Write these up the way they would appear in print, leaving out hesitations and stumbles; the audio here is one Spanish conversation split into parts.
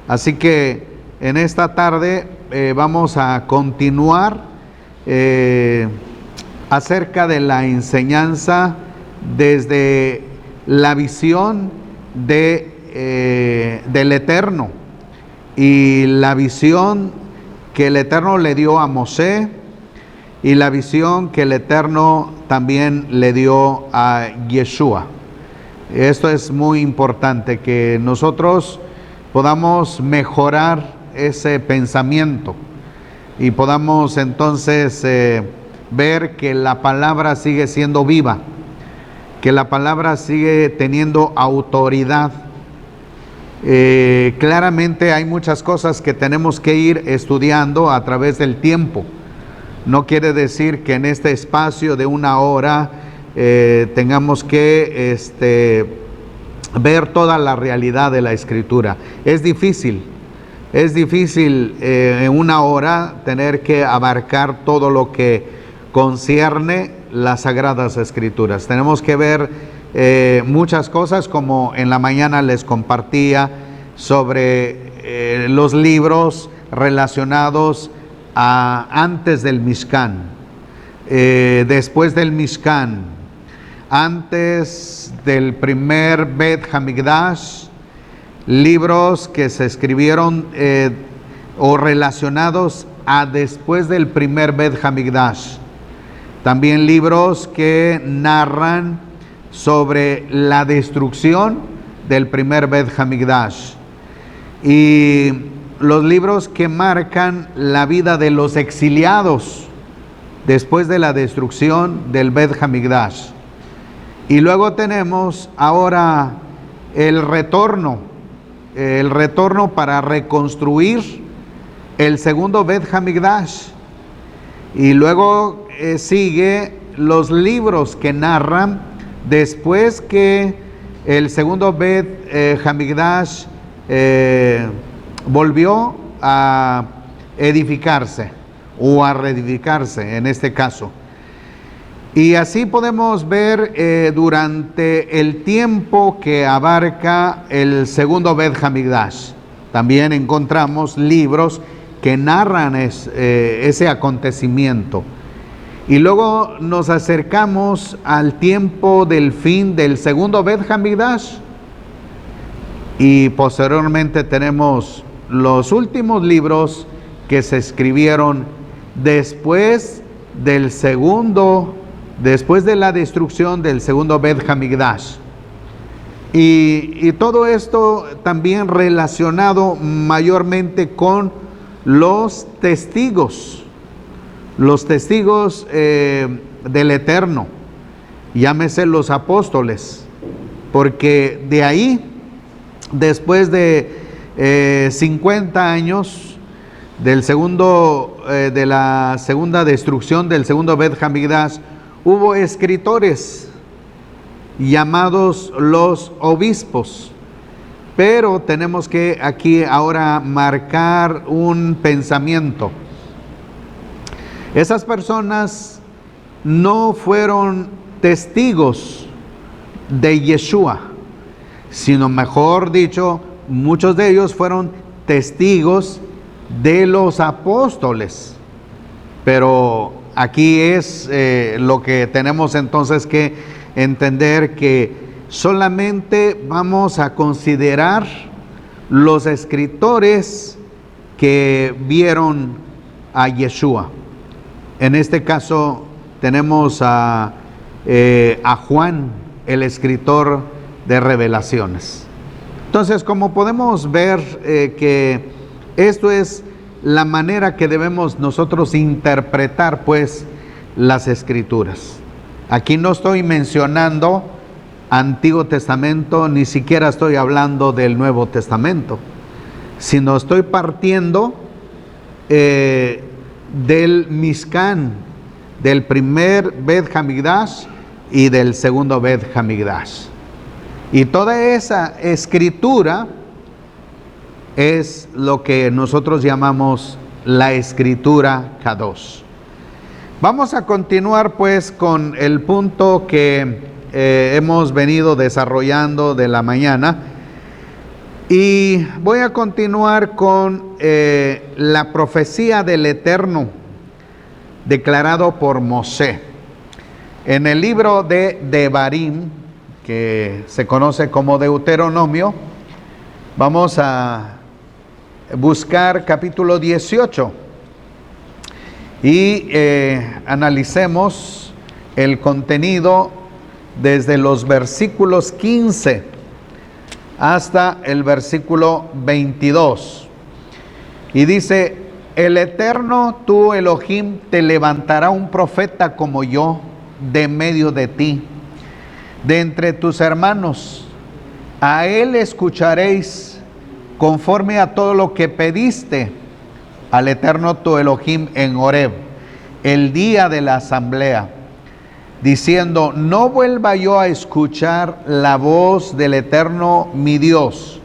Así que en esta tarde vamos a continuar acerca de la enseñanza desde la visión del Eterno y la visión que el Eterno le dio a Mosé y la visión que el Eterno también le dio a Yeshua. Esto es muy importante, que nosotros podamos mejorar ese pensamiento y podamos entonces ver que la palabra sigue siendo viva, que la palabra sigue teniendo autoridad. Claramente hay muchas cosas que tenemos que ir estudiando a través del tiempo. No quiere decir que en este espacio de una hora tengamos que ver toda la realidad de la Escritura. Es difícil en una hora tener que abarcar todo lo que concierne las Sagradas Escrituras. Tenemos que ver muchas cosas, como en la mañana les compartía sobre los libros relacionados a antes del Mishkan, después del Mishkan, antes del primer Bet Hamikdash, libros que se escribieron o relacionados a después del primer Bet Hamikdash. También libros que narran sobre la destrucción del primer Bet Hamikdash. Y los libros que marcan la vida de los exiliados después de la destrucción del Bet Hamikdash. Y luego tenemos ahora el retorno para reconstruir el segundo Bet Hamikdash. Y luego sigue los libros que narran después que el segundo Bet Hamikdash volvió a edificarse o a reedificarse en este caso. Y así podemos ver durante el tiempo que abarca el segundo Bet Hamikdash. También encontramos libros que narran ese acontecimiento. Y luego nos acercamos al tiempo del fin del segundo Bet Hamikdash. Y posteriormente tenemos los últimos libros que se escribieron después de la destrucción del segundo Bet Hamikdash. Y todo esto también relacionado mayormente con los testigos del Eterno, llámese los apóstoles, porque de ahí, después de 50 años de la segunda destrucción del segundo Bet Hamikdash, hubo escritores llamados los obispos. Pero tenemos que aquí ahora marcar un pensamiento. Esas personas no fueron testigos de Yeshua, sino, mejor dicho, muchos de ellos fueron testigos de los apóstoles. Pero aquí es lo que tenemos entonces que entender, que solamente vamos a considerar los escritores que vieron a Yeshua. En este caso tenemos a Juan, el escritor de Revelaciones. Entonces, como podemos ver que esto es la manera que debemos nosotros interpretar pues las Escrituras. Aquí no estoy mencionando Antiguo Testamento, ni siquiera estoy hablando del Nuevo Testamento, sino estoy partiendo del Mishkan, del primer Bet Hamikdash y del segundo Bet Hamikdash. Y toda esa escritura es lo que nosotros llamamos la escritura Kadosh. Vamos a continuar pues con el punto que hemos venido desarrollando de la mañana, Y voy a continuar con la profecía del Eterno declarado por Mosé. En el libro de Devarim, que se conoce como Deuteronomio, vamos a buscar capítulo 18 y analicemos el contenido desde los versículos 15 hasta el versículo 22. Y dice: el Eterno, tu Elohim, te levantará un profeta como yo de medio de ti, de entre tus hermanos. A él escucharéis conforme a todo lo que pediste al Eterno tu Elohim en Horeb, el día de la asamblea, diciendo: no vuelva yo a escuchar la voz del Eterno mi Dios,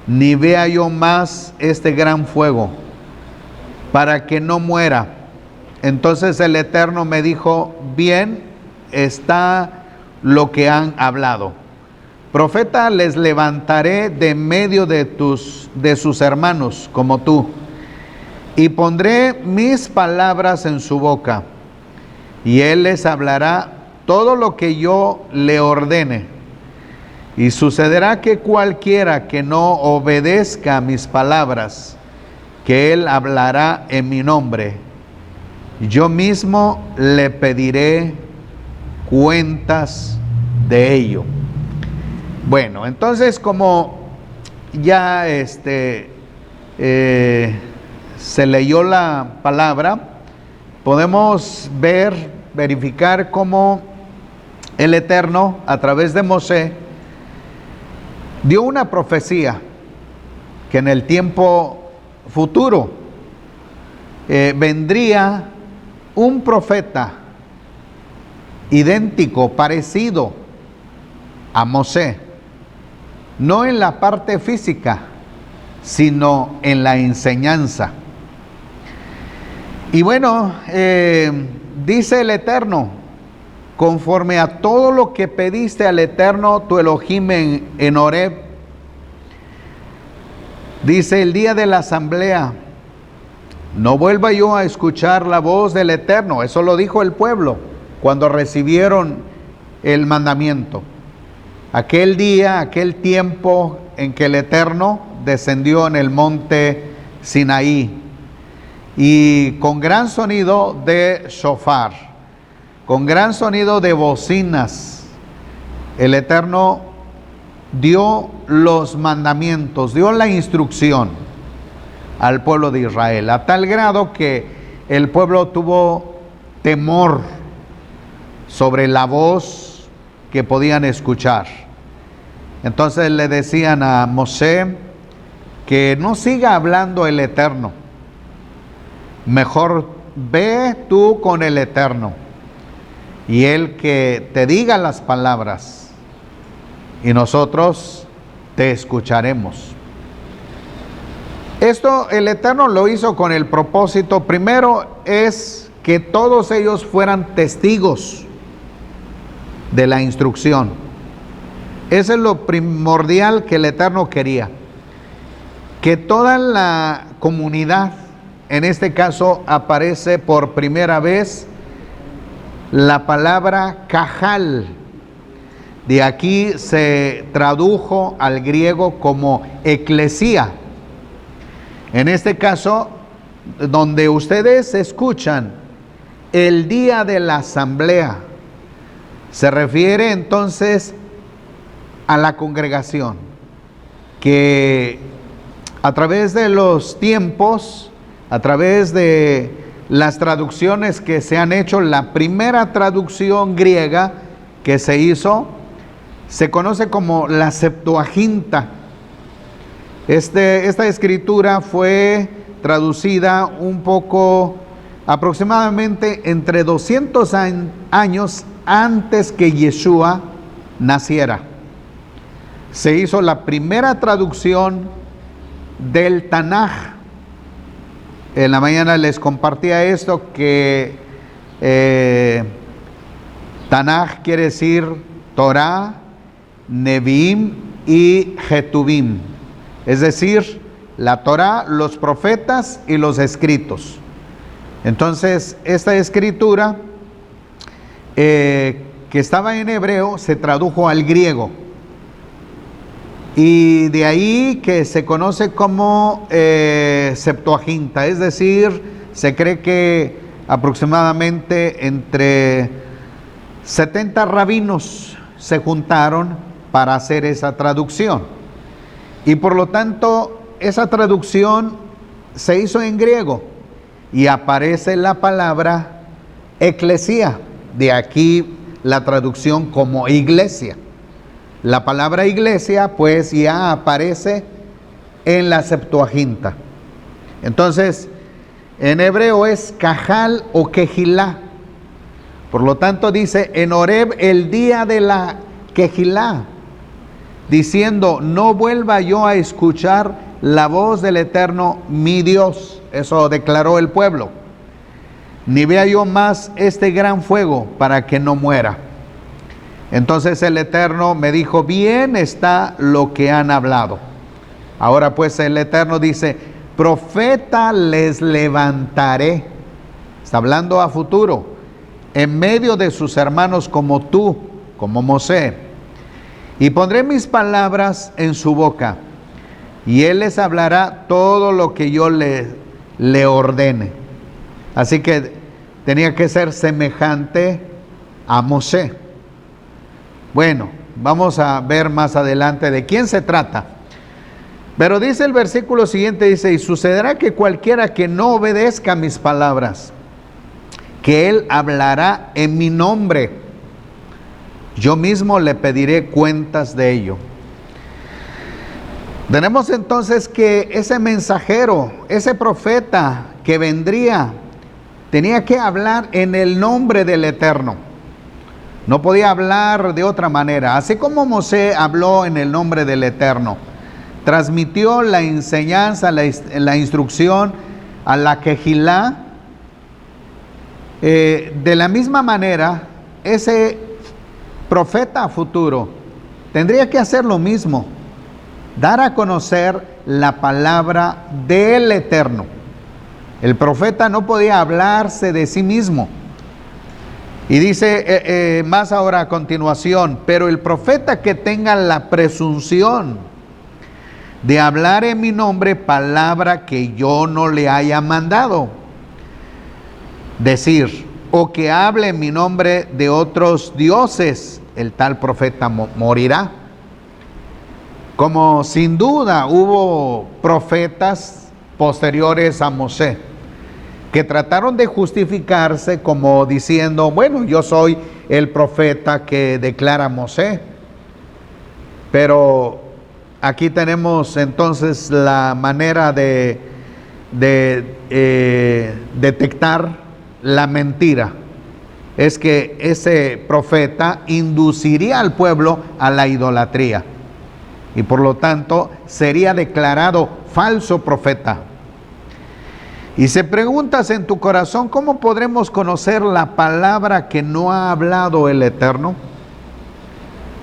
ni vea yo más este gran fuego, para que no muera. Entonces el Eterno me dijo: bien está lo que han hablado. Profeta les levantaré de medio de sus hermanos como tú, y pondré mis palabras en su boca, y él les hablará todo lo que yo le ordene. Y sucederá que cualquiera que no obedezca a mis palabras, que él hablará en mi nombre, yo mismo le pediré cuentas de ello. Bueno, entonces, como ya se leyó la palabra, podemos verificar cómo el Eterno, a través de Mosé, dio una profecía que en el tiempo futuro vendría un profeta idéntico, parecido a Mosé, no en la parte física, sino en la enseñanza. Y bueno, dice el Eterno: conforme a todo lo que pediste al Eterno tu Elohim en Horeb, dice, el día de la asamblea, no vuelva yo a escuchar la voz del Eterno. Eso lo dijo el pueblo cuando recibieron el mandamiento. Aquel día, aquel tiempo en que el Eterno descendió en el monte Sinaí, y con gran sonido de shofar, con gran sonido de bocinas, el Eterno dio los mandamientos, dio la instrucción al pueblo de Israel, a tal grado que el pueblo tuvo temor sobre la voz que podían escuchar. Entonces le decían a Mosé que no siga hablando el Eterno, mejor ve tú con el Eterno, y él que te diga las palabras, y nosotros te escucharemos. Esto el Eterno lo hizo con el propósito, primero, es que todos ellos fueran testigos de la instrucción. Eso es lo primordial que el Eterno quería, que toda la comunidad, en este caso aparece por primera vez la palabra cajal. De aquí se tradujo al griego como eclesía. En este caso, donde ustedes escuchan el día de la asamblea, se refiere entonces a la congregación, que a través de los tiempos, a través de las traducciones que se han hecho, la primera traducción griega que se hizo se conoce como la Septuaginta. Esta escritura fue traducida un poco, aproximadamente entre 200 años antes que Yeshua naciera. Se hizo la primera traducción del Tanaj. En la mañana les compartía esto, que Tanaj quiere decir Torah, Neviim y Jetubim. es decir, la Torá, los profetas y los escritos. Entonces, esta escritura que estaba en hebreo se tradujo al griego. Y de ahí que se conoce como Septuaginta, es decir, se cree que aproximadamente entre 70 rabinos se juntaron para hacer esa traducción. Y por lo tanto, esa traducción se hizo en griego y aparece la palabra eclesía, de aquí la traducción como iglesia. La palabra iglesia pues ya aparece en la Septuaginta. Entonces, en hebreo es cajal o quejilá. Por lo tanto dice, en Horeb el día de la quejilá, diciendo, no vuelva yo a escuchar la voz del Eterno, mi Dios. Eso declaró el pueblo. Ni vea yo más este gran fuego para que no muera. Entonces el Eterno me dijo, bien está lo que han hablado. Ahora pues el Eterno dice, profeta les levantaré. Está hablando a futuro. En medio de sus hermanos como tú, como Mosé. Y pondré mis palabras en su boca. Y él les hablará todo lo que yo le ordene. Así que tenía que ser semejante a Mosé. Bueno, vamos a ver más adelante de quién se trata. Pero dice el versículo siguiente, dice, y sucederá que cualquiera que no obedezca mis palabras, que él hablará en mi nombre, yo mismo le pediré cuentas de ello. Tenemos entonces que ese mensajero, ese profeta que vendría, tenía que hablar en el nombre del Eterno. No podía hablar de otra manera. Así como Mosé habló en el nombre del Eterno, transmitió la enseñanza, la instrucción a la quejilá, de la misma manera, ese profeta futuro tendría que hacer lo mismo, dar a conocer la palabra del Eterno. El profeta no podía hablarse de sí mismo. Y dice más ahora a continuación, pero el profeta que tenga la presunción de hablar en mi nombre palabra que yo no le haya mandado decir, o que hable en mi nombre de otros dioses, el tal profeta morirá. Como sin duda hubo profetas posteriores a Mosé, que trataron de justificarse como diciendo, bueno, yo soy el profeta que declara Mosé. Pero aquí tenemos entonces la manera de detectar la mentira. Es que ese profeta induciría al pueblo a la idolatría. Y por lo tanto sería declarado falso profeta. Y si preguntas en tu corazón, ¿cómo podremos conocer la palabra que no ha hablado el Eterno?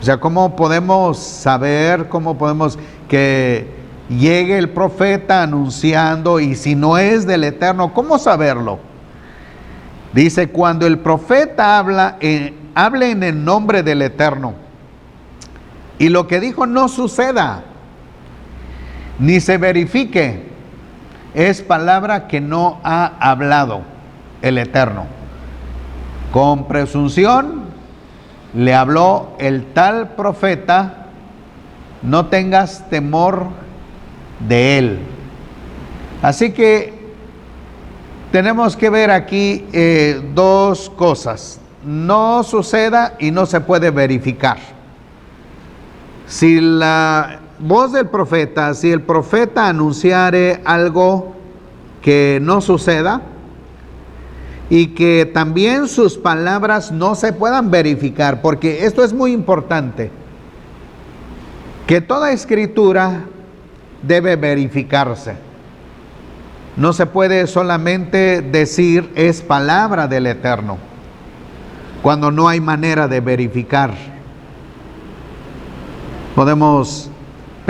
O sea, ¿cómo podemos saber, cómo podemos que llegue el profeta anunciando y si no es del Eterno, ¿cómo saberlo? Dice, cuando el profeta hable en el nombre del Eterno y lo que dijo no suceda, ni se verifique, es palabra que no ha hablado el Eterno. Con presunción le habló el tal profeta, no tengas temor de él. Así que tenemos que ver aquí dos cosas. No suceda y no se puede verificar. Si la voz del profeta, si el profeta anunciare algo que no suceda y que también sus palabras no se puedan verificar, porque esto es muy importante, que toda escritura debe verificarse. No se puede solamente decir es palabra del Eterno, cuando no hay manera de verificar. Podemos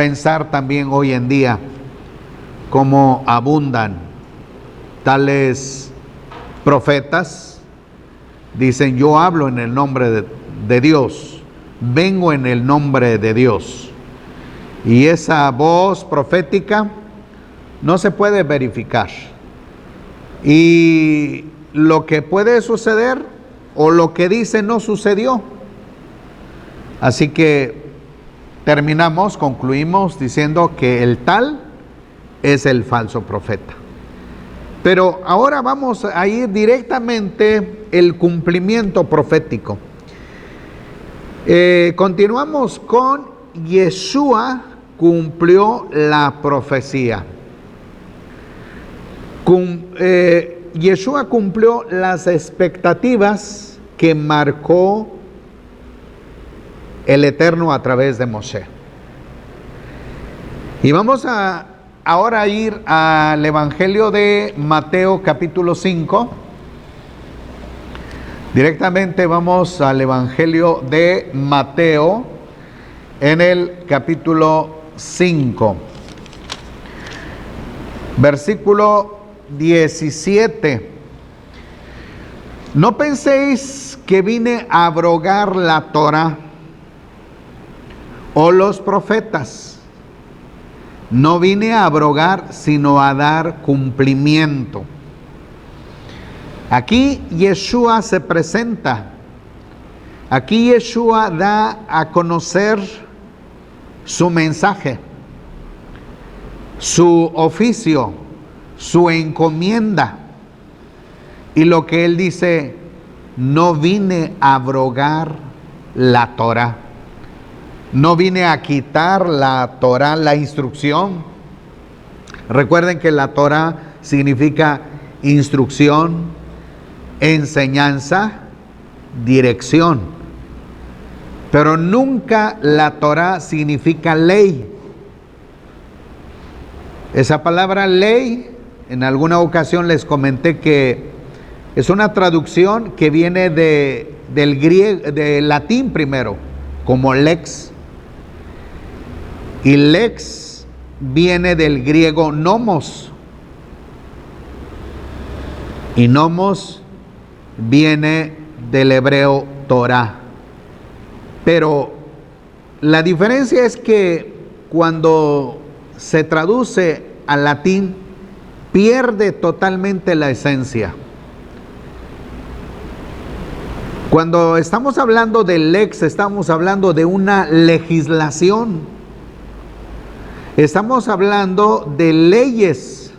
pensar también hoy en día cómo abundan tales profetas. Dicen: yo hablo en el nombre de Dios, vengo en el nombre de Dios. Y esa voz profética no se puede verificar. Y lo que puede suceder o lo que dice no sucedió. Así que concluimos diciendo que el tal es el falso profeta. Pero ahora vamos a ir directamente al cumplimiento profético. Continuamos con Yeshua cumplió la profecía. Yeshua cumplió las expectativas que marcó el Eterno a través de Moshe. Y vamos ahora a ir al Evangelio de Mateo capítulo 5. Directamente vamos al Evangelio de Mateo en el capítulo 5. Versículo 17. No penséis que vine a abrogar la Torá o los profetas. No vine a abrogar, sino a dar cumplimiento. Aquí Yeshua se presenta. Aquí Yeshua da a conocer su mensaje, su oficio, su encomienda. Y lo que él dice: no vine a abrogar la Torá. No vine a quitar la Torá, la instrucción. Recuerden que la Torá significa instrucción, enseñanza, dirección. Pero nunca la Torá significa ley. Esa palabra ley, en alguna ocasión les comenté que es una traducción que viene del griego, del latín primero, como lex. Y lex viene del griego nomos. Y nomos viene del hebreo Torah. Pero la diferencia es que cuando se traduce al latín, pierde totalmente la esencia. Cuando estamos hablando de lex, estamos hablando de una legislación. Estamos hablando de leyes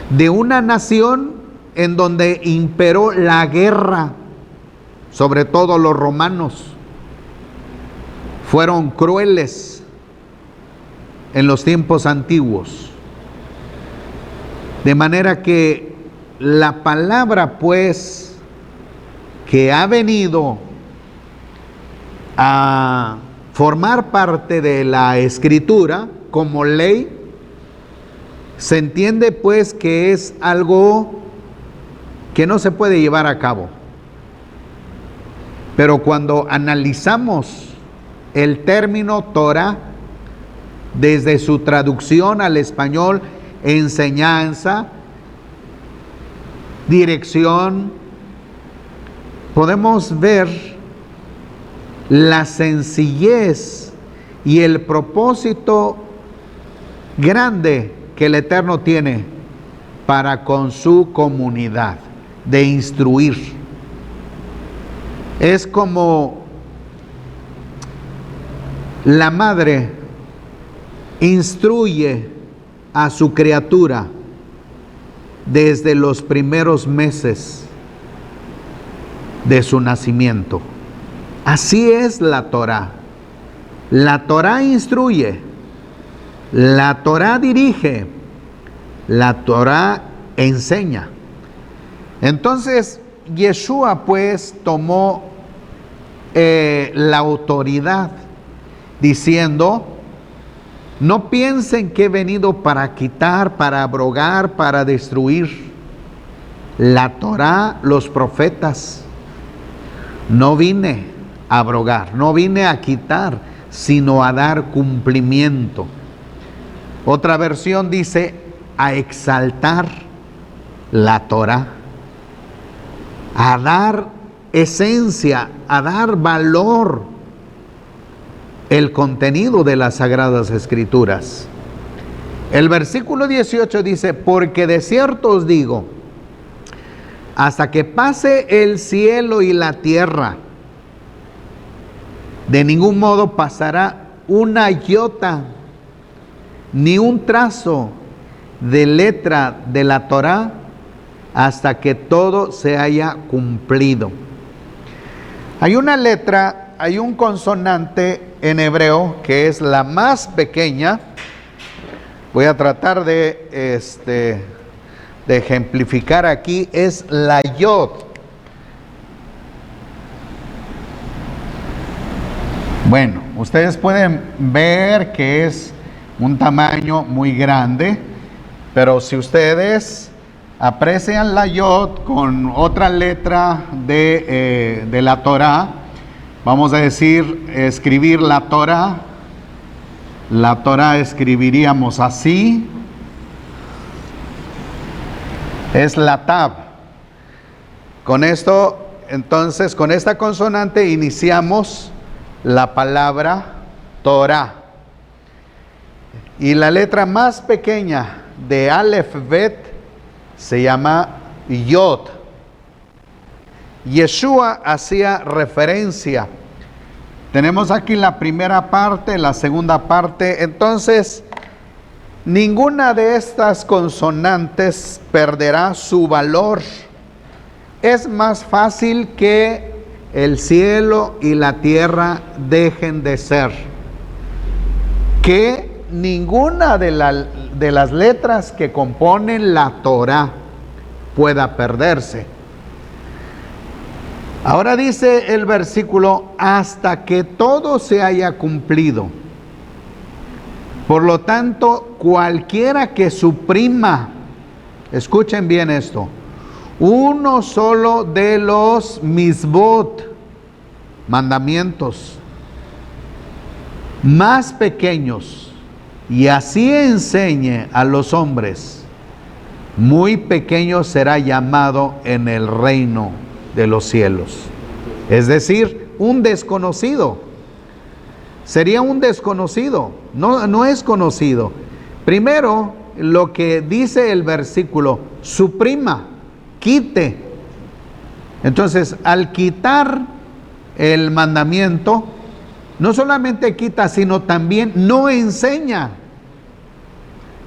de una nación en donde imperó la guerra, sobre todo los romanos. Fueron crueles en los tiempos antiguos. De manera que la palabra, pues, que ha venido a formar parte de la Escritura como ley, se entiende pues que es algo que no se puede llevar a cabo. Pero cuando analizamos el término Torah, desde su traducción al español, enseñanza, dirección, podemos ver la sencillez y el propósito grande que el Eterno tiene para con su comunidad, de instruir. Es como la madre instruye a su criatura desde los primeros meses de su nacimiento. Así es la Torá. La Torá instruye, la Torá dirige, la Torá enseña. Entonces, Yeshua pues tomó la autoridad diciendo: no piensen que he venido para quitar, para abrogar, para destruir la Torá, los profetas. No vine a abrogar, no vine a quitar, sino a dar cumplimiento. Otra versión dice a exaltar la Torá, a dar esencia, a dar valor el contenido de las Sagradas Escrituras. El versículo 18 dice, porque de cierto os digo, hasta que pase el cielo y la tierra, de ningún modo pasará una iota, ni un trazo de letra de la Torá, hasta que todo se haya cumplido. Hay una letra, hay un consonante en hebreo que es la más pequeña. Voy a tratar de ejemplificar aquí, es la yod. Bueno, ustedes pueden ver que es un tamaño muy grande, pero si ustedes aprecian la yod con otra letra de la Torá, vamos a decir, escribir la Torá escribiríamos así, es la tab. Con esto, entonces, con esta consonante iniciamos la palabra Torá. Y la letra más pequeña de Aleph Bet se llama Yod. Yeshua hacía referencia. Tenemos aquí la primera parte, la segunda parte. Entonces, ninguna de estas consonantes perderá su valor. Es más fácil que el cielo y la tierra dejen de ser, que ninguna de las letras que componen la Torá pueda perderse. Ahora dice el versículo, hasta que todo se haya cumplido. Por lo tanto, cualquiera que suprima, escuchen bien esto, uno solo de los misbot, mandamientos más pequeños, y así enseñe a los hombres, muy pequeño será llamado en el reino de los cielos. Es decir, un desconocido. Sería un desconocido, no es conocido. Primero, lo que dice el versículo, suprima, quite. Entonces, al quitar el mandamiento, no solamente quita, sino también no enseña.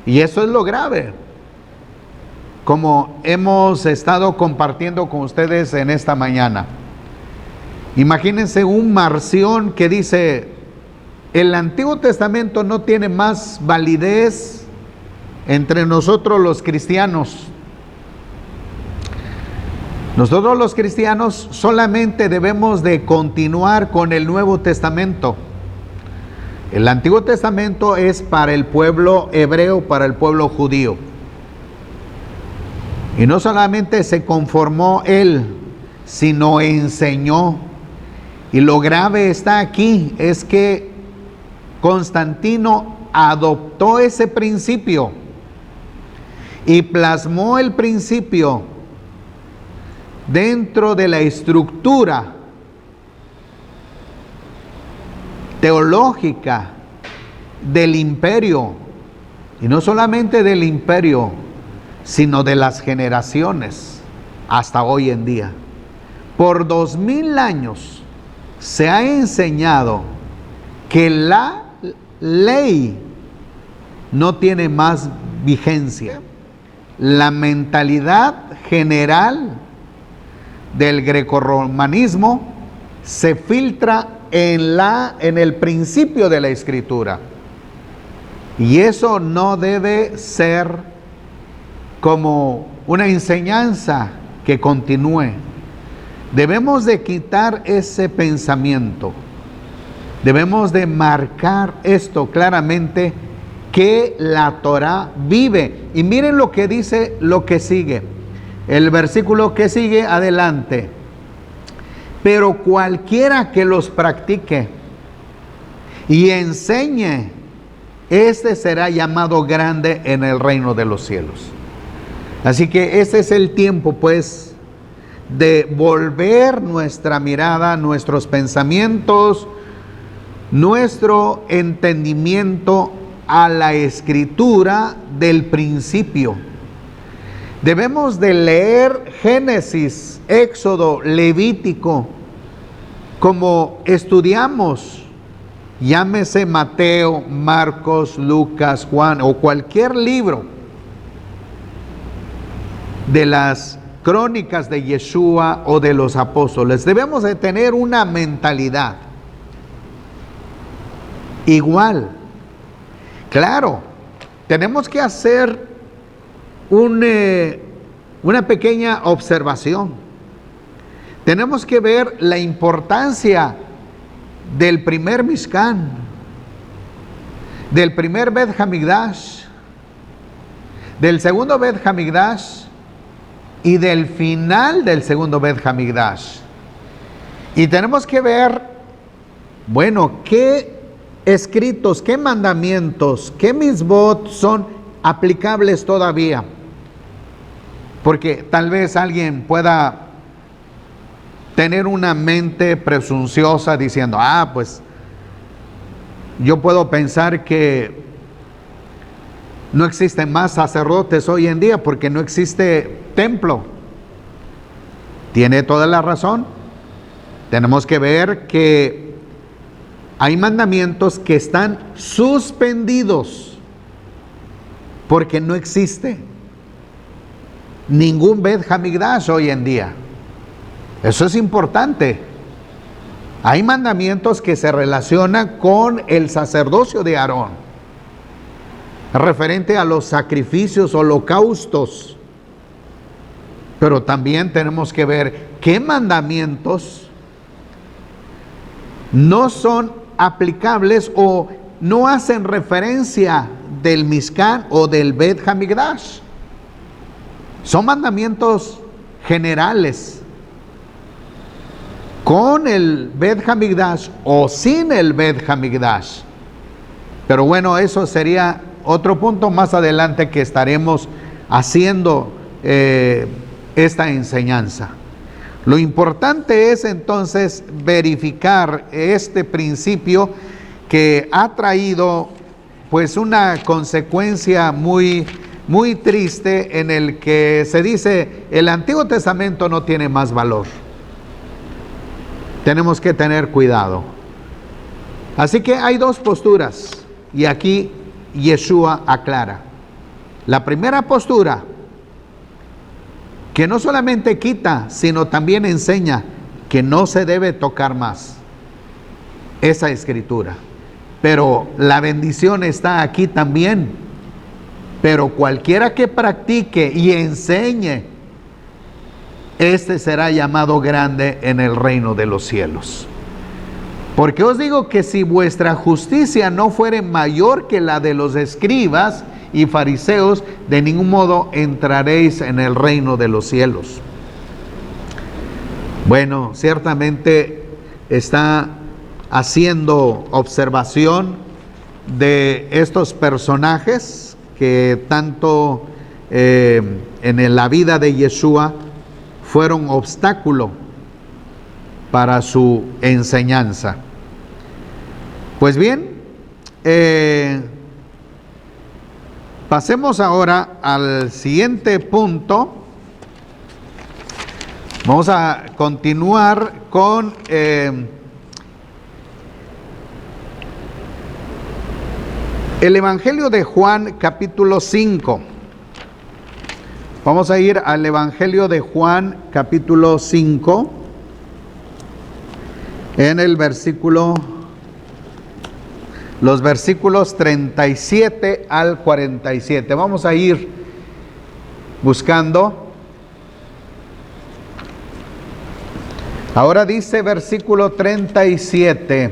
Y eso es lo grave. Como hemos estado compartiendo con ustedes en esta mañana. Imagínense un Marción que dice, el Antiguo Testamento no tiene más validez entre nosotros los cristianos. Nosotros los cristianos solamente debemos de continuar con el Nuevo Testamento. El Antiguo Testamento es para el pueblo hebreo, para el pueblo judío. Y no solamente se conformó él, sino enseñó. Y lo grave está aquí, es que Constantino adoptó ese principio y plasmó el principio dentro de la estructura teológica del imperio, y no solamente del imperio, sino de las generaciones hasta hoy en día. Por 2000 años se ha enseñado que la ley no tiene más vigencia. La mentalidad general del grecorromanismo se filtra en el principio de la Escritura, y eso no debe ser como una enseñanza que continúe. Debemos de quitar ese pensamiento, debemos de marcar esto claramente, que la Torá vive. Y miren lo que dice, lo que sigue, el versículo que sigue adelante. Pero cualquiera que los practique y enseñe, este será llamado grande en el reino de los cielos. Así que ese es el tiempo, pues, de volver nuestra mirada, nuestros pensamientos, nuestro entendimiento a la escritura del principio. Debemos de leer Génesis, Éxodo, Levítico, como estudiamos, llámese Mateo, Marcos, Lucas, Juan o cualquier libro de las crónicas de Yeshua o de los apóstoles. Debemos de tener una mentalidad igual. Claro, tenemos que hacer una pequeña observación. Tenemos que ver la importancia del primer Mishkan, del primer Bet Hamikdash, del segundo Bet Hamikdash y del final del segundo Bet Hamikdash. Y tenemos que ver, bueno, qué escritos, qué mandamientos, qué mitzvot son aplicables todavía. Porque tal vez alguien pueda tener una mente presunciosa diciendo, pues yo puedo pensar que no existen más sacerdotes hoy en día porque no existe templo. Tiene toda la razón. Tenemos que ver que hay mandamientos que están suspendidos porque no existe ningún Bet Hamikdash hoy en día. Eso es importante. Hay mandamientos que se relacionan con el sacerdocio de Aarón, referente a los sacrificios, holocaustos. Pero también tenemos que ver qué mandamientos no son aplicables o no hacen referencia del Mishkan o del Bet Hamikdash. Son mandamientos generales, con el Bet Hamikdash o sin el Bet Hamikdash. Pero bueno, eso sería otro punto más adelante que estaremos haciendo esta enseñanza. Lo importante es entonces verificar este principio que ha traído pues una consecuencia muy triste, en el que se dice el Antiguo Testamento no tiene más valor. Tenemos que tener cuidado. Así que hay dos posturas y aquí Yeshua aclara. La primera postura, que no solamente quita, sino también enseña que no se debe tocar más esa escritura. Pero la bendición está aquí también. Pero cualquiera que practique y enseñe, este será llamado grande en el reino de los cielos. Porque os digo que si vuestra justicia no fuere mayor que la de los escribas y fariseos, de ningún modo entraréis en el reino de los cielos. Bueno, ciertamente está haciendo observación de estos personajes que tanto en la vida de Yeshua fueron obstáculo para su enseñanza. Pues bien, pasemos ahora al siguiente punto. Vamos a continuar con el Evangelio de Juan, capítulo 5. Vamos a ir al Evangelio de Juan, capítulo 5, en el los versículos 37 al 47. Vamos a ir buscando. Ahora dice versículo 37.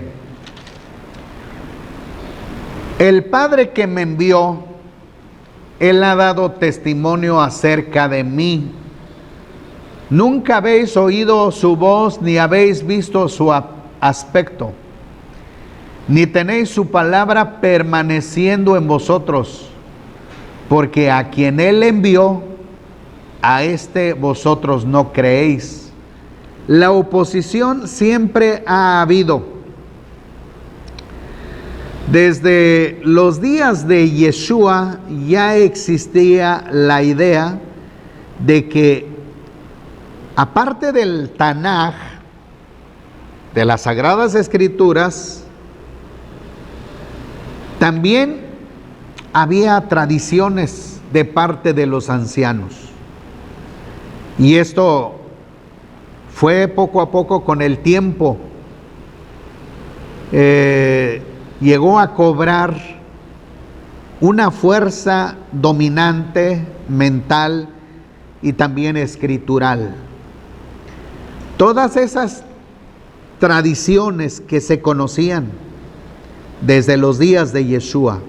El Padre que me envió, Él ha dado testimonio acerca de mí. Nunca habéis oído su voz ni habéis visto su aspecto. ni tenéis su palabra permaneciendo en vosotros, porque a quien Él envió, a este vosotros no creéis. La oposición siempre ha habido. Desde los días de Yeshua ya existía la idea de que, aparte del Tanaj, de las Sagradas Escrituras, también había tradiciones de parte de los ancianos. Y esto fue poco a poco, con el tiempo, llegó a cobrar una fuerza dominante, mental y también escritural. Todas esas tradiciones que se conocían desde los días de Yeshua,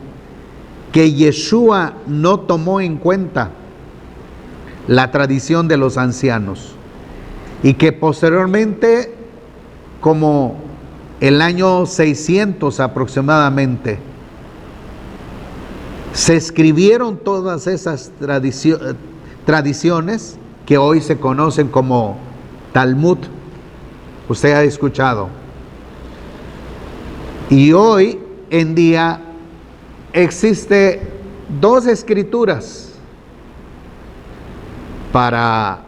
que Yeshua no tomó en cuenta la tradición de los ancianos, y que posteriormente, como el año 600 aproximadamente, se escribieron todas esas tradiciones que hoy se conocen como Talmud. Usted ha escuchado. Y hoy en día existe dos escrituras para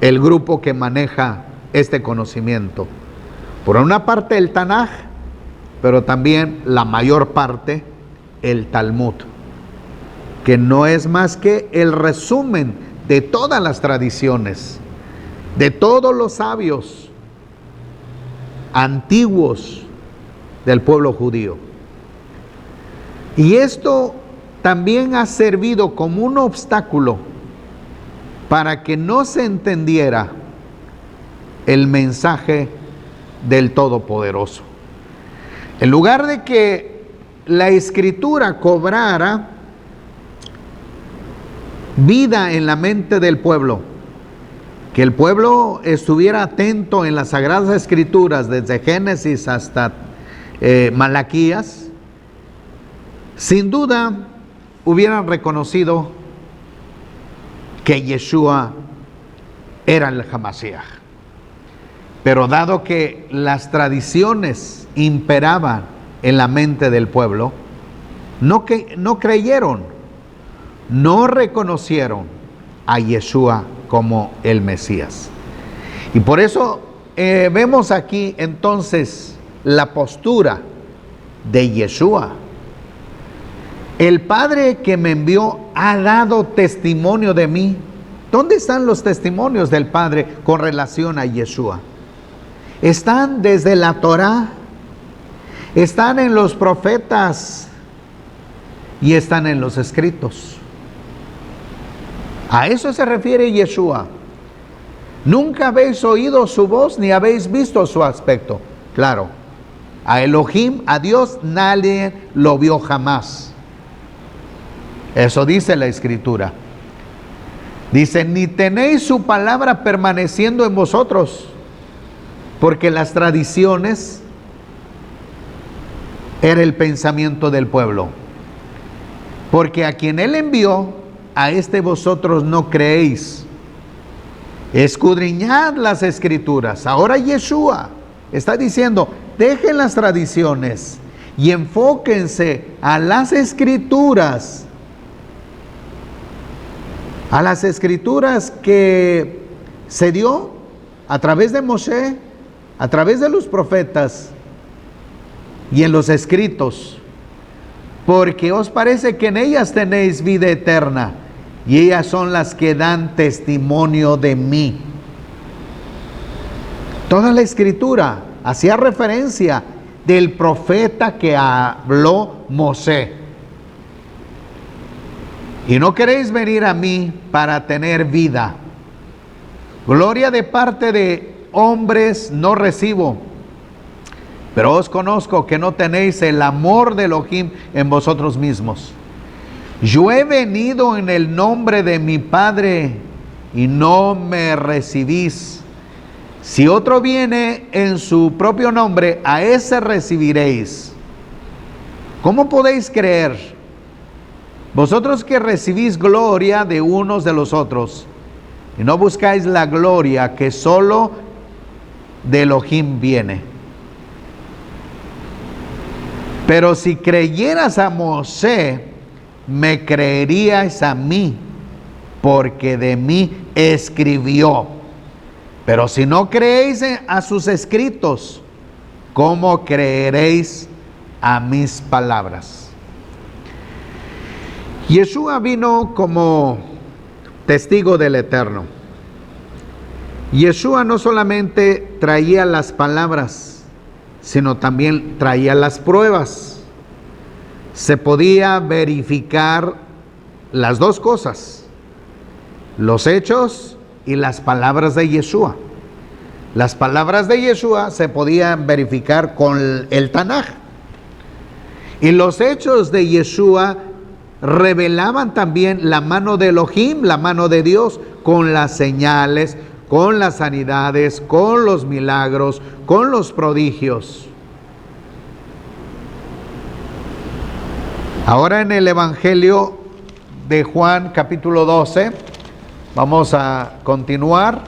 el grupo que maneja este conocimiento. Por una parte el Tanaj, pero también la mayor parte el Talmud, que no es más que el resumen de todas las tradiciones, de todos los sabios antiguos del pueblo judío. Y esto también ha servido como un obstáculo para que no se entendiera el mensaje del Todopoderoso. En lugar de que la Escritura cobrara vida en la mente del pueblo, que el pueblo estuviera atento en las Sagradas Escrituras desde Génesis hasta Malaquías, sin duda hubieran reconocido que Yeshua era el Hamashiach. Pero dado que las tradiciones imperaban en la mente del pueblo, no creyeron, no reconocieron a Yeshua como el Mesías. Y por eso vemos aquí entonces la postura de Yeshua. El Padre que me envió ha dado testimonio de mí. ¿Dónde están los testimonios del Padre con relación a Yeshua? Están desde la Torá, están en los profetas y están en los escritos. A eso se refiere Yeshua. Nunca habéis oído su voz ni habéis visto su aspecto. Claro, a Elohim, a Dios, nadie lo vio jamás. Eso dice la Escritura. Dice, ni tenéis su palabra permaneciendo en vosotros, porque las tradiciones era el pensamiento del pueblo. Porque a quien Él envió, a este vosotros no creéis. Escudriñad las Escrituras. Ahora Yeshua está diciendo, dejen las tradiciones y enfóquense a las Escrituras. A las Escrituras que se dio a través de Moshe, a través de los profetas y en los escritos, porque os parece que en ellas tenéis vida eterna y ellas son las que dan testimonio de mí. Toda la Escritura hacía referencia del profeta que habló Mosé. Y no queréis venir a mí para tener vida. Gloria de parte de hombres no recibo, pero os conozco que no tenéis el amor de Elohim en vosotros mismos. Yo he venido en el nombre de mi Padre y no me recibís. Si otro viene en su propio nombre, a ese recibiréis. ¿Cómo podéis creer? Vosotros que recibís gloria de unos de los otros, y no buscáis la gloria que solo de Elohim viene. Pero si creyeras a Moisés, me creeríais a mí, porque de mí escribió. Pero si no creéis a sus escritos, ¿cómo creeréis a mis palabras? Yeshua vino como testigo del Eterno. Yeshua no solamente traía las palabras, sino también traía las pruebas. Se podía verificar las dos cosas, los hechos y las palabras de Yeshua. Las palabras de Yeshua se podían verificar con el Tanaj. Y los hechos de Yeshua revelaban también la mano de Elohim, la mano de Dios, con las señales, con las sanidades, con los milagros, con los prodigios. Ahora en el Evangelio de Juan capítulo 12, vamos a continuar.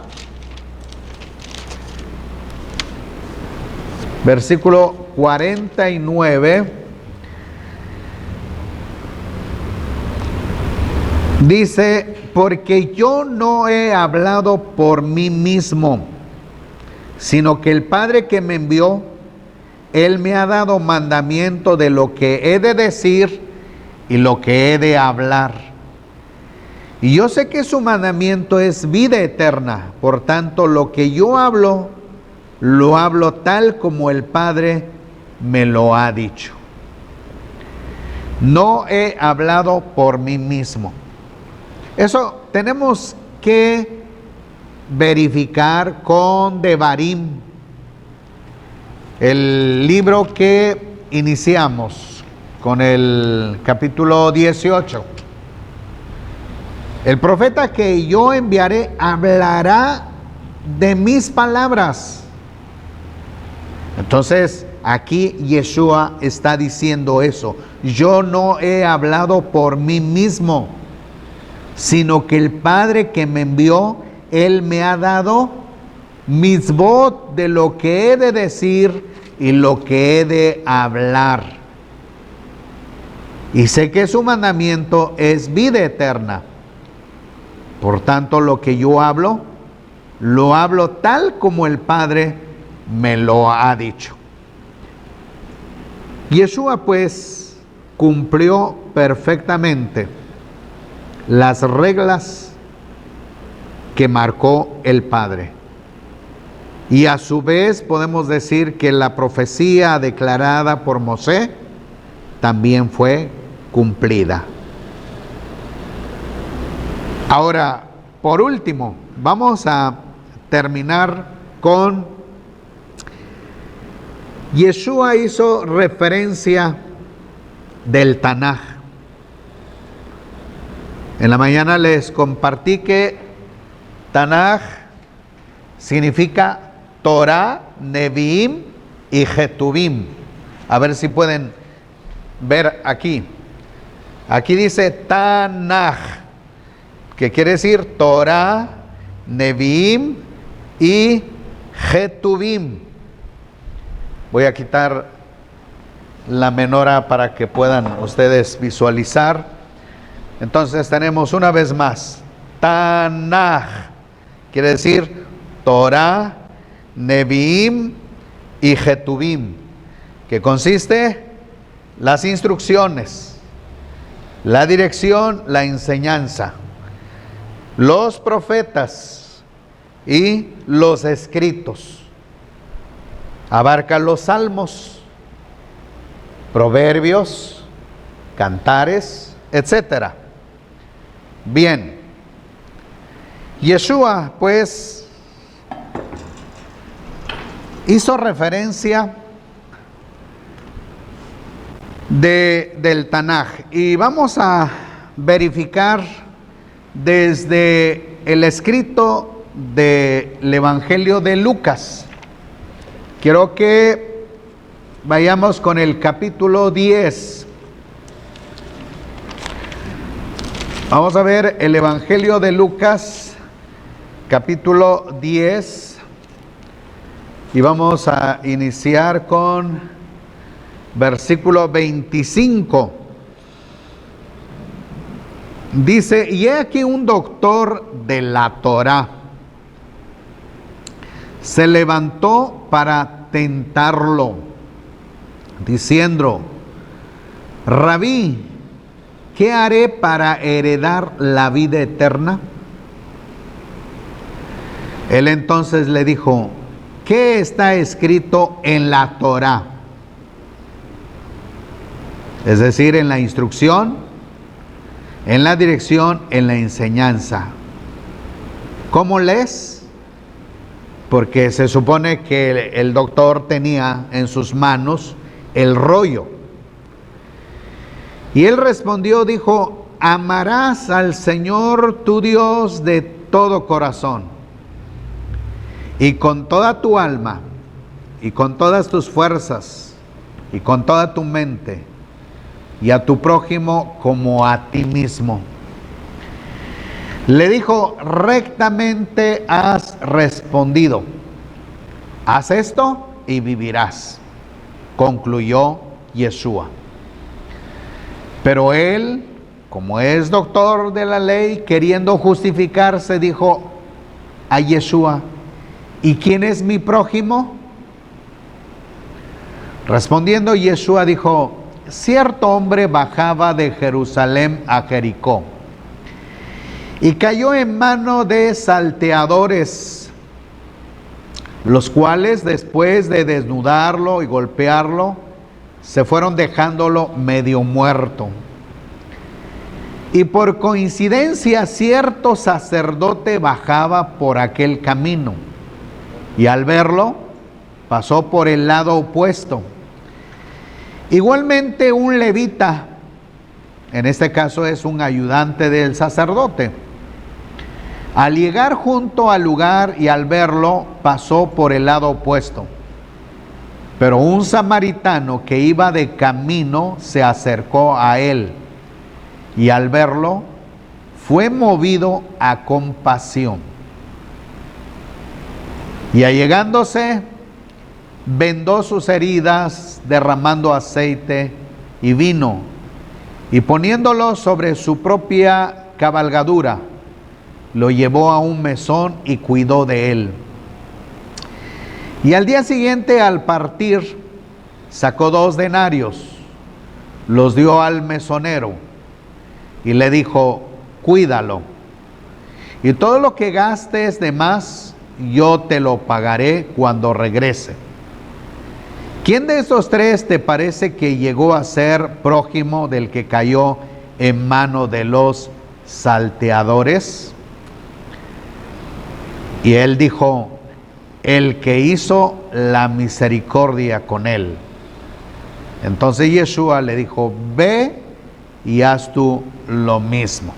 Versículo 49. Dice, porque yo no he hablado por mí mismo, sino que el Padre que me envió, Él me ha dado mandamiento de lo que he de decir y lo que he de hablar. Y yo sé que su mandamiento es vida eterna, por tanto lo que yo hablo, lo hablo tal como el Padre me lo ha dicho. No he hablado por mí mismo. Eso tenemos que verificar con Devarim, el libro que iniciamos con el capítulo 18. El profeta que yo enviaré hablará de mis palabras. Entonces, aquí Yeshua está diciendo eso. Yo no he hablado por mí mismo, sino que el Padre que me envió, Él me ha dado mitzvot de lo que he de decir y lo que he de hablar. Y sé que su mandamiento es vida eterna. Por tanto, lo que yo hablo, lo hablo tal como el Padre me lo ha dicho. Yeshua pues cumplió perfectamente las reglas que marcó el Padre. Y a su vez podemos decir que la profecía declarada por Moisés también fue cumplida. Ahora, por último, vamos a terminar con Yeshua hizo referencia del Tanaj. En la mañana les compartí que Tanaj significa Torah, Neviim y Ketuvim. A ver si pueden ver aquí. Aquí dice Tanaj, que quiere decir Torah, Neviim y Ketuvim. Voy a quitar la menora para que puedan ustedes visualizar. Entonces tenemos una vez más Tanaj, quiere decir Torah, Neviim y Ketuvim, que consiste las instrucciones, la dirección, la enseñanza, los profetas y los escritos. Abarca los salmos, proverbios, cantares, etc. Bien, Yeshua pues hizo referencia del Tanaj y vamos a verificar desde el escrito del Evangelio de Lucas. Quiero que vayamos con el capítulo 10. Vamos a ver el Evangelio de Lucas, capítulo 10, y vamos a iniciar con versículo 25. Dice: y he aquí un doctor de la Torá se levantó para tentarlo, diciendo: Rabí, ¿qué haré para heredar la vida eterna? Él entonces le dijo: ¿qué está escrito en la Torá? Es decir, en la instrucción, en la dirección, en la enseñanza. ¿Cómo lees? Porque se supone que el doctor tenía en sus manos el rollo. Y él respondió, dijo: amarás al Señor tu Dios de todo corazón, y con toda tu alma, y con todas tus fuerzas, y con toda tu mente, y a tu prójimo como a ti mismo. Le dijo: rectamente has respondido, haz esto y vivirás, concluyó Yeshua. Pero él, como es doctor de la ley, queriendo justificarse, dijo a Yeshua: ¿y quién es mi prójimo? Respondiendo Yeshua dijo: cierto hombre bajaba de Jerusalén a Jericó y cayó en mano de salteadores, los cuales, después de desnudarlo y golpearlo, se fueron dejándolo medio muerto. Y por coincidencia cierto sacerdote bajaba por aquel camino, y al verlo pasó por el lado opuesto. Igualmente un levita, en este caso es un ayudante del sacerdote, al llegar junto al lugar y al verlo, pasó por el lado opuesto. Pero un samaritano que iba de camino se acercó a él, y al verlo fue movido a compasión. Y allegándose, vendó sus heridas, derramando aceite y vino, y poniéndolo sobre su propia cabalgadura, lo llevó a un mesón y cuidó de él. Y al día siguiente, al partir, sacó 2 denarios, los dio al mesonero y le dijo: cuídalo, y todo lo que gastes de más, yo te lo pagaré cuando regrese. ¿Quién de estos 3 te parece que llegó a ser prójimo del que cayó en mano de los salteadores? Y él dijo: el que hizo la misericordia con él. Entonces Yeshua le dijo: ve y haz tú lo mismo.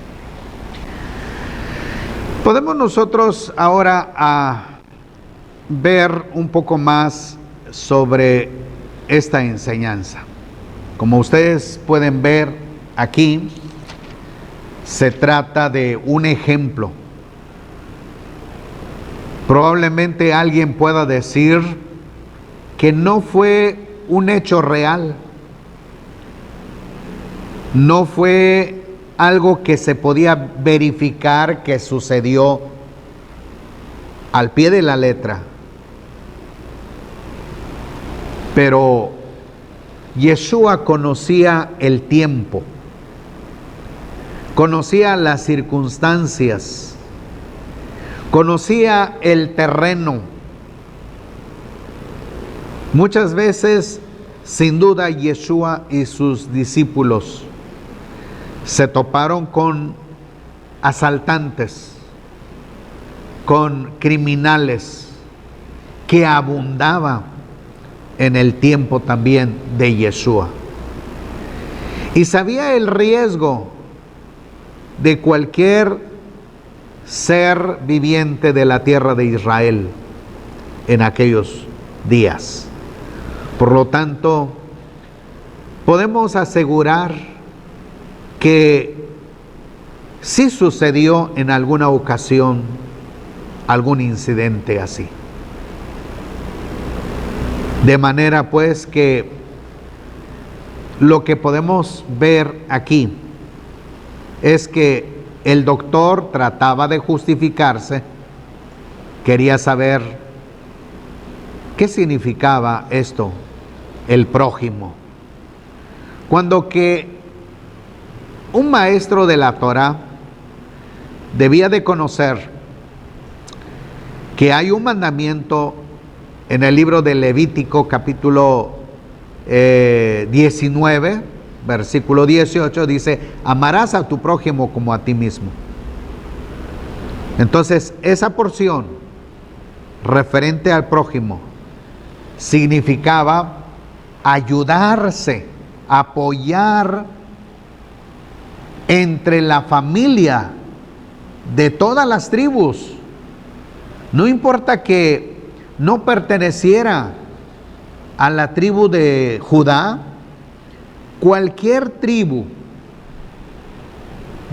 Podemos nosotros ahora ver un poco más sobre esta enseñanza. Como ustedes pueden ver aquí, se trata de un ejemplo. Probablemente alguien pueda decir que no fue un hecho real, no fue algo que se podía verificar que sucedió al pie de la letra. Pero Yeshua conocía el tiempo, conocía las circunstancias, conocía el terreno. Muchas veces, sin duda, Yeshua y sus discípulos se toparon con asaltantes, con criminales que abundaban en el tiempo también de Yeshua. Y sabía el riesgo de cualquier ser viviente de la tierra de Israel en aquellos días. Por lo tanto, podemos asegurar que sí sucedió en alguna ocasión algún incidente así. De manera pues que lo que podemos ver aquí es que el doctor trataba de justificarse, quería saber qué significaba esto, el prójimo. Cuando que un maestro de la Torá debía de conocer que hay un mandamiento en el libro de Levítico capítulo 19, versículo 18, dice: amarás a tu prójimo como a ti mismo. Entonces, esa porción referente al prójimo significaba ayudarse, apoyar entre la familia de todas las tribus. No importa que no perteneciera a la tribu de Judá, cualquier tribu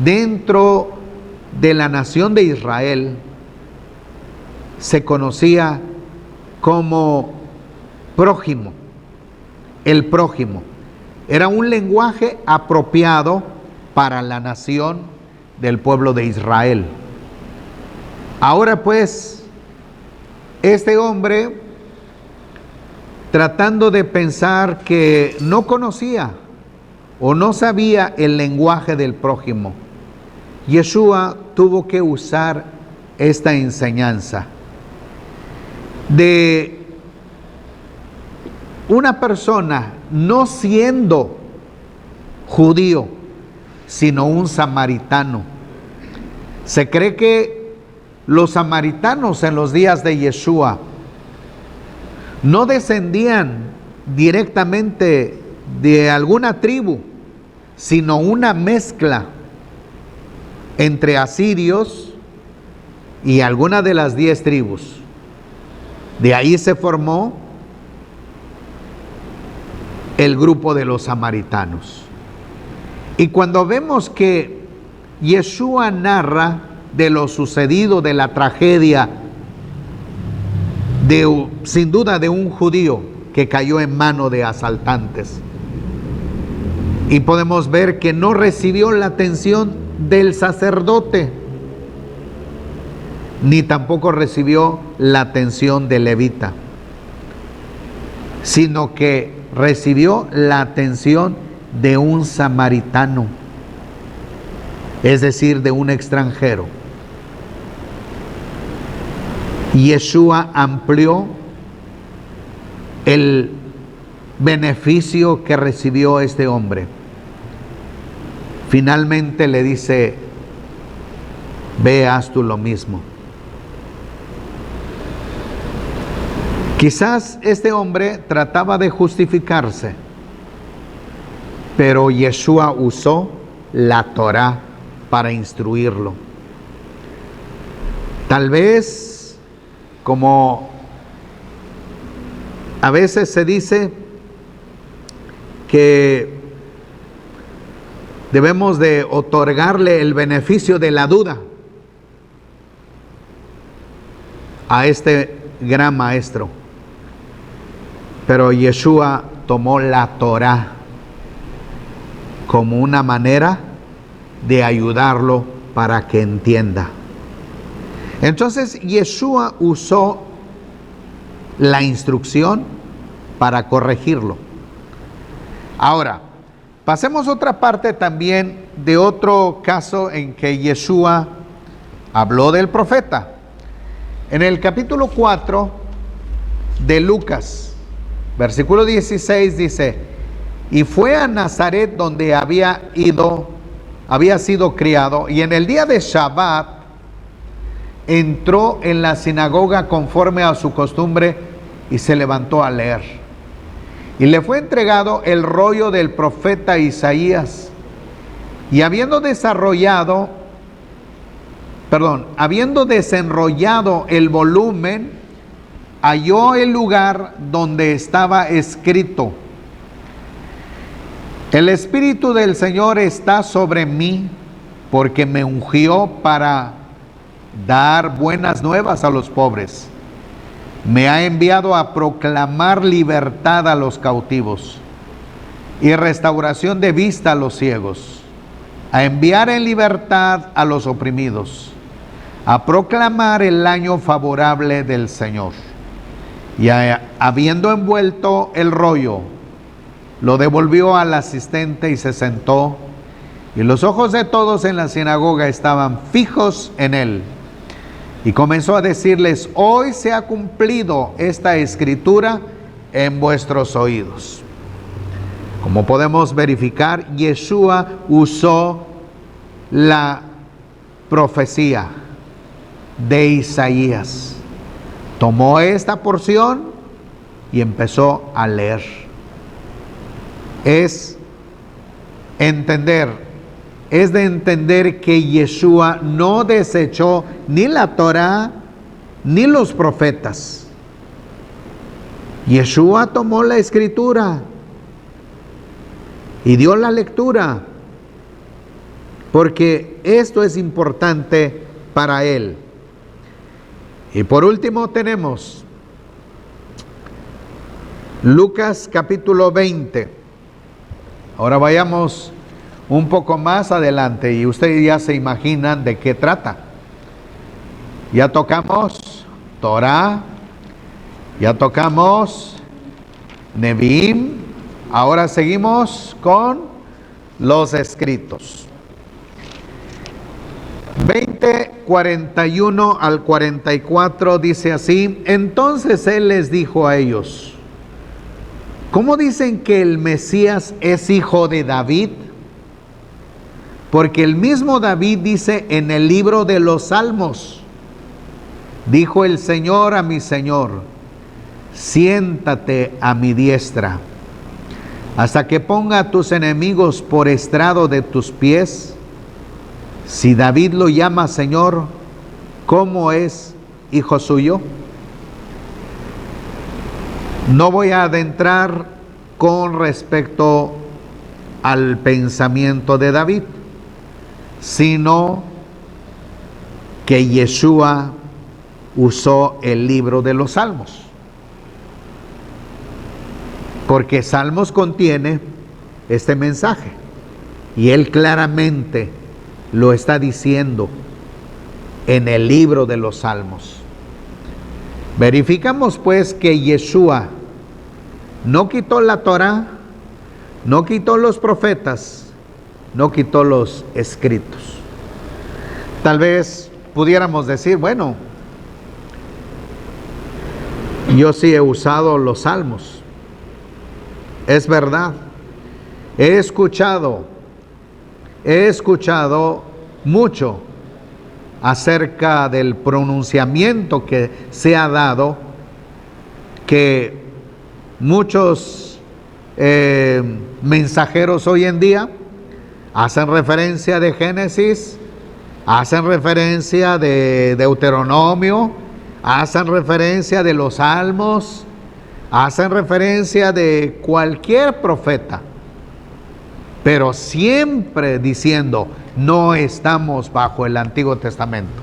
dentro de la nación de Israel se conocía como prójimo. El prójimo era un lenguaje apropiado para la nación del pueblo de Israel. Ahora pues, este hombre, tratando de pensar que no conocía o no sabía el lenguaje del prójimo, Yeshua tuvo que usar esta enseñanza de una persona no siendo judío, sino un samaritano. Se cree que los samaritanos en los días de Yeshua no descendían directamente de alguna tribu, sino una mezcla entre asirios y alguna de las 10 tribus. De ahí se formó el grupo de los samaritanos. Y cuando vemos que Yeshua narra de lo sucedido, de la tragedia, sin duda de un judío que cayó en mano de asaltantes, y podemos ver que no recibió la atención del sacerdote, ni tampoco recibió la atención del levita, sino que recibió la atención de un samaritano, es decir, de un extranjero. Yeshua amplió el beneficio que recibió este hombre. Finalmente le dice: ve, haz tú lo mismo. Quizás este hombre trataba de justificarse, pero Yeshua usó la Torá para instruirlo. Tal vez, como a veces se dice que debemos de otorgarle el beneficio de la duda a este gran maestro, pero Yeshua tomó la Torá como una manera de ayudarlo para que entienda. Entonces Yeshua usó la instrucción para corregirlo. Ahora, pasemos a otra parte también de otro caso en que Yeshua habló del profeta. En el capítulo 4 de Lucas, versículo 16 dice: y fue a Nazaret donde había sido criado, y en el día de Shabbat entró en la sinagoga conforme a su costumbre y se levantó a leer. Y le fue entregado el rollo del profeta Isaías. Y habiendo desarrollado habiendo desenrollado el volumen, halló el lugar donde estaba escrito: el Espíritu del Señor está sobre mí, porque me ungió para dar buenas nuevas a los pobres. Me ha enviado a proclamar libertad a los cautivos y restauración de vista a los ciegos, a enviar en libertad a los oprimidos, a proclamar el año favorable del Señor. Y habiendo envuelto el rollo, lo devolvió al asistente y se sentó, y los ojos de todos en la sinagoga estaban fijos en él. Y comenzó a decirles: hoy se ha cumplido esta escritura en vuestros oídos. Como podemos verificar, Yeshua usó la profecía de Isaías. Tomó esta porción y empezó a leer. Es de entender que Yeshua no desechó ni la Torá ni los profetas. Yeshua tomó la escritura y dio la lectura, porque esto es importante para él. Y por último tenemos Lucas capítulo 20. Ahora vayamos un poco más adelante y ustedes ya se imaginan de qué trata. Ya tocamos Torá, ya tocamos Neviim, ahora seguimos con los escritos. 20, 41 al 44 dice así: entonces él les dijo a ellos: ¿cómo dicen que el Mesías es hijo de David? Porque el mismo David dice en el libro de los Salmos: dijo el Señor a mi Señor: siéntate a mi diestra, hasta que ponga a tus enemigos por estrado de tus pies. Si David lo llama Señor, ¿cómo es hijo suyo? No voy a adentrar con respecto al pensamiento de David, sino que Yeshua usó el libro de los Salmos, porque Salmos contiene este mensaje y él claramente lo está diciendo en el libro de los Salmos. Verificamos pues que Yeshua no quitó la Torá, no quitó los profetas, no quitó los escritos. Tal vez pudiéramos decir: bueno, yo sí he usado los Salmos. Es verdad, he escuchado mucho acerca del pronunciamiento que se ha dado, que muchos mensajeros hoy en día hacen referencia de Génesis, hacen referencia de Deuteronomio, hacen referencia de los Salmos, hacen referencia de cualquier profeta, pero siempre diciendo: no estamos bajo el Antiguo Testamento.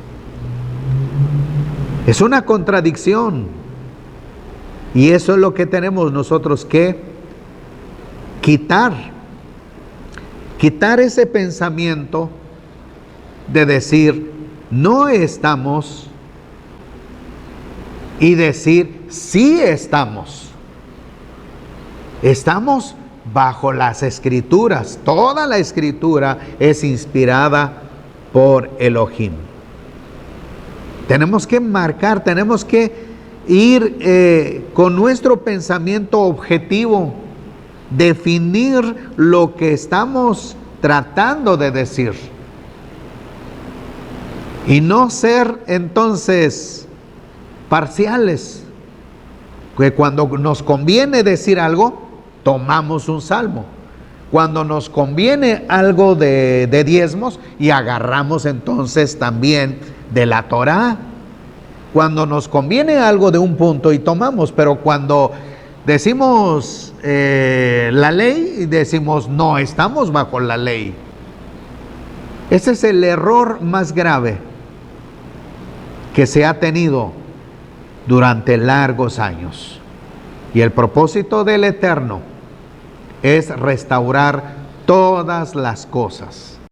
Es una contradicción, y eso es lo que tenemos nosotros que quitar ese pensamiento de decir no estamos y decir sí estamos. Estamos bajo las Escrituras. Toda la Escritura es inspirada por Elohim. Tenemos que marcar, tenemos que ir con nuestro pensamiento objetivo, definir lo que estamos tratando de decir y no ser entonces parciales, que cuando nos conviene decir algo tomamos un salmo, Cuando nos conviene algo de diezmos y agarramos entonces también de la Torá. Cuando nos conviene algo de un punto y tomamos, pero cuando decimos la ley y decimos no, estamos bajo la ley. Ese es el error más grave que se ha tenido durante largos años. Y el propósito del Eterno es restaurar todas las cosas.